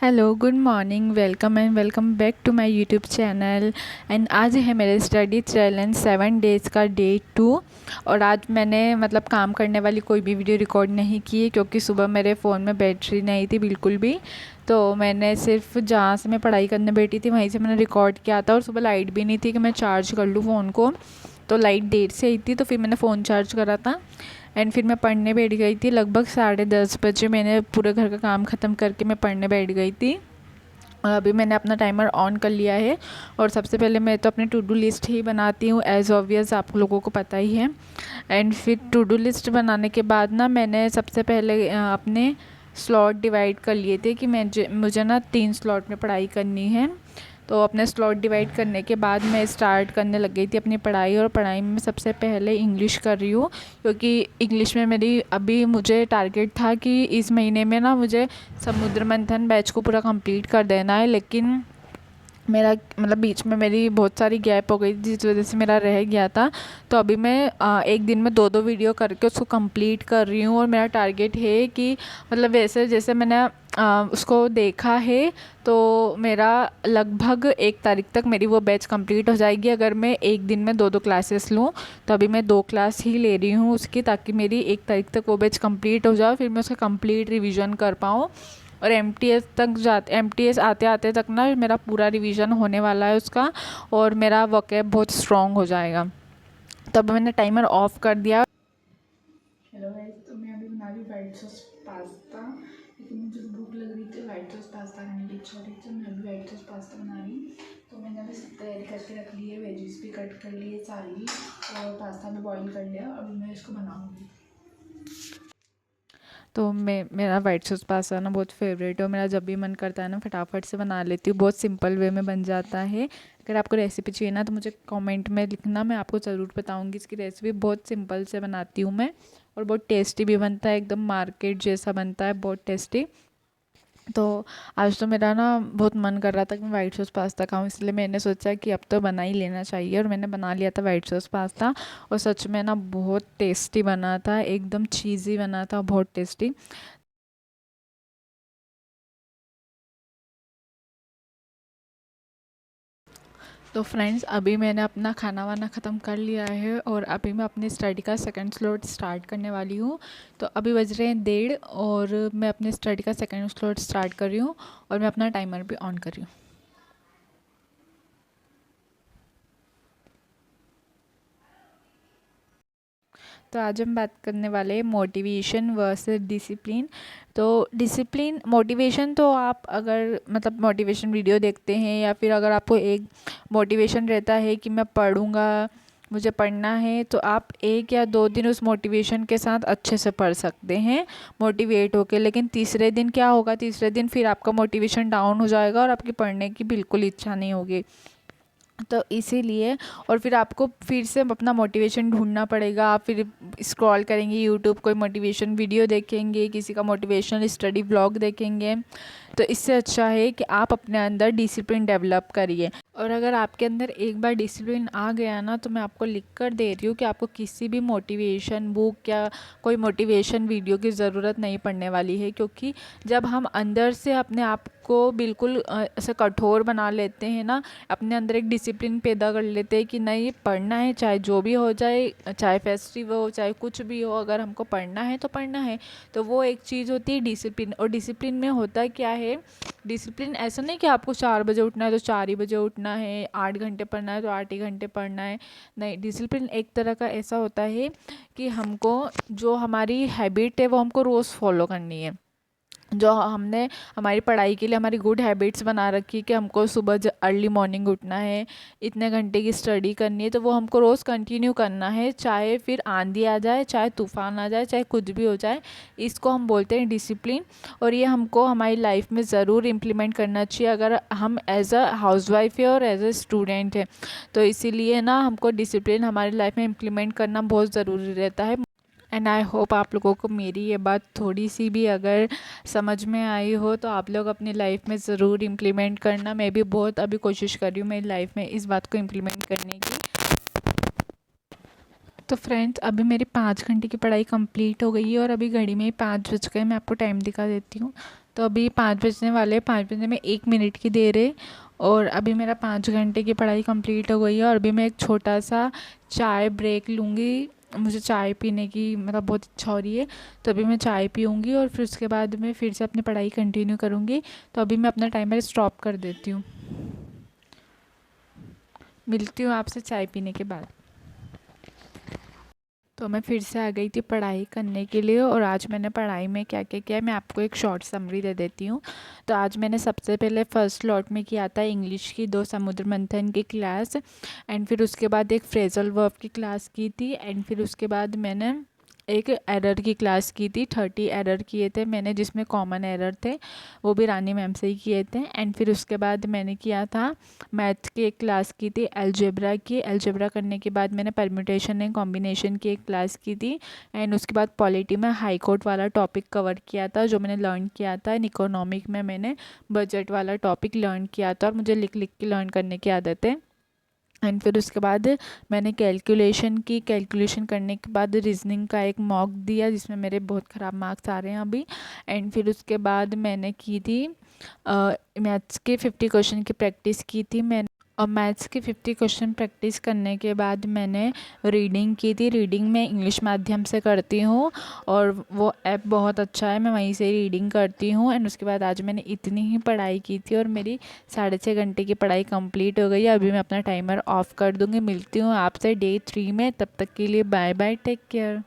Hello, good morning, welcome and welcome back to my YouTube channel. And आज है मेरे study challenge 7 days का day 2। और आज मैंने काम करने वाली कोई भी वीडियो रिकॉर्ड नहीं की है क्योंकि सुबह मेरे फ़ोन में बैटरी नहीं थी बिल्कुल भी। तो मैंने सिर्फ जहाँ से मैं पढ़ाई करने बैठी थी वहीं से मैंने रिकॉर्ड किया था। और सुबह लाइट भी नहीं थी कि मैं चार्ज कर लूँ फ़ोन को, तो लाइट देर से आई थी तो फिर मैंने फ़ोन चार्ज करा था। एंड फिर मैं पढ़ने बैठ गई थी। लगभग 10:30 बजे मैंने पूरे घर का काम ख़त्म करके मैं पढ़ने बैठ गई थी। और अभी मैंने अपना टाइमर ऑन कर लिया है। और सबसे पहले मैं तो अपनी टू डू लिस्ट ही बनाती हूँ, एज़ ऑब्वियस आप लोगों को पता ही है। एंड फिर टू डू लिस्ट बनाने के बाद ना मैंने सबसे पहले अपने स्लॉट डिवाइड कर लिए थे कि मुझे ना 3 स्लॉट में पढ़ाई करनी है। तो अपने स्लॉट डिवाइड करने के बाद मैं स्टार्ट करने लग गई थी अपनी पढ़ाई। और पढ़ाई में सबसे पहले इंग्लिश कर रही हूँ क्योंकि इंग्लिश में मेरी अभी मुझे टारगेट था कि इस महीने में ना मुझे समुद्र मंथन बैच को पूरा कंप्लीट कर देना है। लेकिन मेरा बीच में मेरी बहुत सारी गैप हो गई जिस वजह से मेरा रह गया था। तो अभी मैं एक दिन में 2-2 वीडियो करके उसको कंप्लीट कर रही हूँ। और मेरा टारगेट है कि वैसे जैसे मैंने उसको देखा है तो मेरा लगभग 1 तारीख तक मेरी वो बैच कंप्लीट हो जाएगी अगर मैं एक दिन में 2-2 क्लासेस लूँ। तो अभी मैं 2 क्लास ही ले रही हूँ उसकी, ताकि मेरी 1 तारीख तक वो बैच कंप्लीट हो जाए, फिर मैं उसका कंप्लीट रिवीजन कर पाऊँ। और एमटीएस आते आते तक ना मेरा पूरा रिवीजन होने वाला है उसका, और मेरा वोकैब बहुत स्ट्रॉन्ग हो जाएगा। तब मैंने टाइमर ऑफ कर दिया। हेलो गाइस, तो मैं अभी बना रही वाइट सॉस पास्ता, लेकिन मुझे भूख लग रही थी, वाइट सॉस पास्ता खाने की इच्छा हो रही थी, तो मैं अभी वाइट सॉस पास्ता बना रही हूँ। तो मैंने अभी सब तैयारी करके रख ली है, वेजीज भी कट कर लिए सारी, और पास्ता भी बॉईल कर लिया। अभी मैं इसको बनाऊँगी। तो मेरा वाइट सॉस पास्ता ना बहुत फेवरेट है, और मेरा जब भी मन करता है ना फटाफट से बना लेती हूँ, बहुत सिंपल वे में बन जाता है। अगर आपको रेसिपी चाहिए ना तो मुझे कमेंट में लिखना, मैं आपको ज़रूर बताऊँगी इसकी रेसिपी। बहुत सिंपल से बनाती हूँ मैं, और बहुत टेस्टी भी बनता है, एकदम मार्केट जैसा बनता है, बहुत टेस्टी। तो आज तो मेरा ना बहुत मन कर रहा था कि मैं वाइट सॉस पास्ता खाऊं, इसलिए मैंने सोचा कि अब तो बना ही लेना चाहिए। और मैंने बना लिया था वाइट सॉस पास्ता, और सच में ना बहुत टेस्टी बना था, एकदम चीज़ी बना था, बहुत टेस्टी। तो फ्रेंड्स, अभी मैंने अपना खाना वाना ख़त्म कर लिया है, और अभी मैं अपनी स्टडी का सेकंड स्लॉट स्टार्ट करने वाली हूँ। तो अभी बज रहे हैं 1:30, और मैं अपने स्टडी का सेकंड स्लॉट स्टार्ट कर रही हूँ, और मैं अपना टाइमर भी ऑन कर रही हूँ। तो आज हम बात करने वाले हैं मोटिवेशन वर्सेस डिसिप्लिन। तो डिसिप्लिन, मोटिवेशन तो आप अगर मोटिवेशन वीडियो देखते हैं, या फिर अगर आपको एक मोटिवेशन रहता है कि मैं पढ़ूँगा, मुझे पढ़ना है, तो आप 1 या 2 दिन उस मोटिवेशन के साथ अच्छे से पढ़ सकते हैं मोटिवेट होके। लेकिन तीसरे दिन क्या होगा, तीसरे दिन फिर आपका मोटिवेशन डाउन हो जाएगा और आपकी पढ़ने की बिल्कुल इच्छा नहीं होगी। तो इसीलिए, और फिर आपको फिर से अपना मोटिवेशन ढूंढना पड़ेगा। आप फिर स्क्रॉल करेंगे यूट्यूब, कोई मोटिवेशन वीडियो देखेंगे, किसी का मोटिवेशनल स्टडी ब्लॉग देखेंगे। तो इससे अच्छा है कि आप अपने अंदर डिसिप्लिन डेवलप करिए। और अगर आपके अंदर एक बार डिसिप्लिन आ गया ना, तो मैं आपको लिख कर दे रही हूँ कि आपको किसी भी मोटिवेशन बुक या कोई मोटिवेशन वीडियो की ज़रूरत नहीं पड़ने वाली है। क्योंकि जब हम अंदर से अपने आप को बिल्कुल ऐसे कठोर बना लेते हैं ना, अपने अंदर एक डिसिप्लिन पैदा कर लेते हैं कि नहीं, पढ़ना है, चाहे जो भी हो जाए, चाहे फेस्टिव हो, चाहे कुछ भी हो, अगर हमको पढ़ना है तो पढ़ना है। तो वो एक चीज़ होती है डिसिप्लिन। और डिसिप्लिन में होता क्या है, डिसिप्लिन ऐसा नहीं कि आपको 4 बजे उठना है तो 4 ही बजे उठना है, 8 घंटे पढ़ना है तो 8 ही घंटे पढ़ना है। नहीं, डिसिप्लिन एक तरह का ऐसा होता है कि हमको जो हमारी हैबिट है वो हमको रोज़ फॉलो करनी है। जो हमने हमारी पढ़ाई के लिए हमारी गुड हैबिट्स बना रखी कि हमको सुबह अर्ली मॉर्निंग उठना है, इतने घंटे की स्टडी करनी है, तो वो हमको रोज़ कंटिन्यू करना है, चाहे फिर आंधी आ जाए, चाहे तूफ़ान आ जाए, चाहे कुछ भी हो जाए। इसको हम बोलते हैं डिसिप्लिन। और ये हमको हमारी लाइफ में ज़रूर इम्प्लीमेंट करना चाहिए अगर हम एज अ हाउसवाइफ है और एज अ स्टूडेंट है। तो इसीलिए ना हमको डिसिप्लिन हमारी लाइफ में इम्प्लीमेंट करना बहुत ज़रूरी रहता है। एंड आई होप आप लोगों को मेरी ये बात थोड़ी सी भी अगर समझ में आई हो, तो आप लोग अपनी लाइफ में ज़रूर इम्प्लीमेंट करना। मैं भी बहुत अभी कोशिश कर रही हूँ मेरी लाइफ में इस बात को इम्प्लीमेंट करने की। तो फ्रेंड्स, अभी मेरी 5 घंटे की पढ़ाई कंप्लीट हो गई है, और अभी घड़ी में ही 5 बज गए। मैं आपको टाइम दिखा देती हूँ। तो अभी 5 बजने वाले, 5 बजने में 1 मिनट की देर है और अभी मेरा 5 घंटे की पढ़ाई कंप्लीट हो गई है। और अभी मैं एक छोटा सा चाय ब्रेक लूँगी, मुझे चाय पीने की मतलब बहुत इच्छा हो रही है, तो अभी मैं चाय पीऊँगी और फिर उसके बाद मैं फिर से अपनी पढ़ाई कंटिन्यू करूँगी। तो अभी मैं अपना टाइमर स्टॉप कर देती हूँ। मिलती हूँ आपसे चाय पीने के बाद। तो मैं फिर से आ गई थी पढ़ाई करने के लिए और आज मैंने पढ़ाई में क्या क्या किया है मैं आपको एक शॉर्ट समरी दे देती हूँ। तो आज मैंने सबसे पहले फर्स्ट लॉट में किया था इंग्लिश की 2 समुद्र मंथन की क्लास, एंड फिर उसके बाद एक फ्रेजल वर्ब की क्लास की थी, एंड फिर उसके बाद मैंने एक एरर की क्लास की थी। 30 एरर किए थे मैंने, जिसमें कॉमन एरर थे, वो भी रानी मैम से ही किए थे। एंड फिर उसके बाद मैंने किया था मैथ की एक क्लास की थी, अलजेब्रा की। अलजेब्रा करने के बाद मैंने परम्यूटेशन एंड कॉम्बिनेशन की एक क्लास की थी। एंड उसके बाद पॉलिटी में हाई कोर्ट वाला टॉपिक कवर किया था जो मैंने लर्न किया था। एंड इकोनॉमिक में मैंने बजट वाला टॉपिक लर्न किया था और मुझे लिख लिख के लर्न करने की आदत है। एंड फिर उसके बाद मैंने कैलकुलेशन करने के बाद रीजनिंग का एक मॉक दिया जिसमें मेरे बहुत ख़राब मार्क्स आ रहे हैं अभी। एंड फिर उसके बाद मैंने की थी मैथ्स के 50 क्वेश्चन की प्रैक्टिस की थी मैंने। और मैथ्स के 50 क्वेश्चन प्रैक्टिस करने के बाद मैंने रीडिंग की थी। रीडिंग मैं इंग्लिश माध्यम से करती हूँ और वो ऐप बहुत अच्छा है, मैं वहीं से रीडिंग करती हूँ। एंड उसके बाद आज मैंने इतनी ही पढ़ाई की थी और मेरी 6.5 घंटे की पढ़ाई कंप्लीट हो गई है। अभी मैं अपना टाइमर ऑफ़ कर दूँगी। मिलती हूँ आपसे डे 3 में, तब तक के लिए बाय बाय, टेक केयर।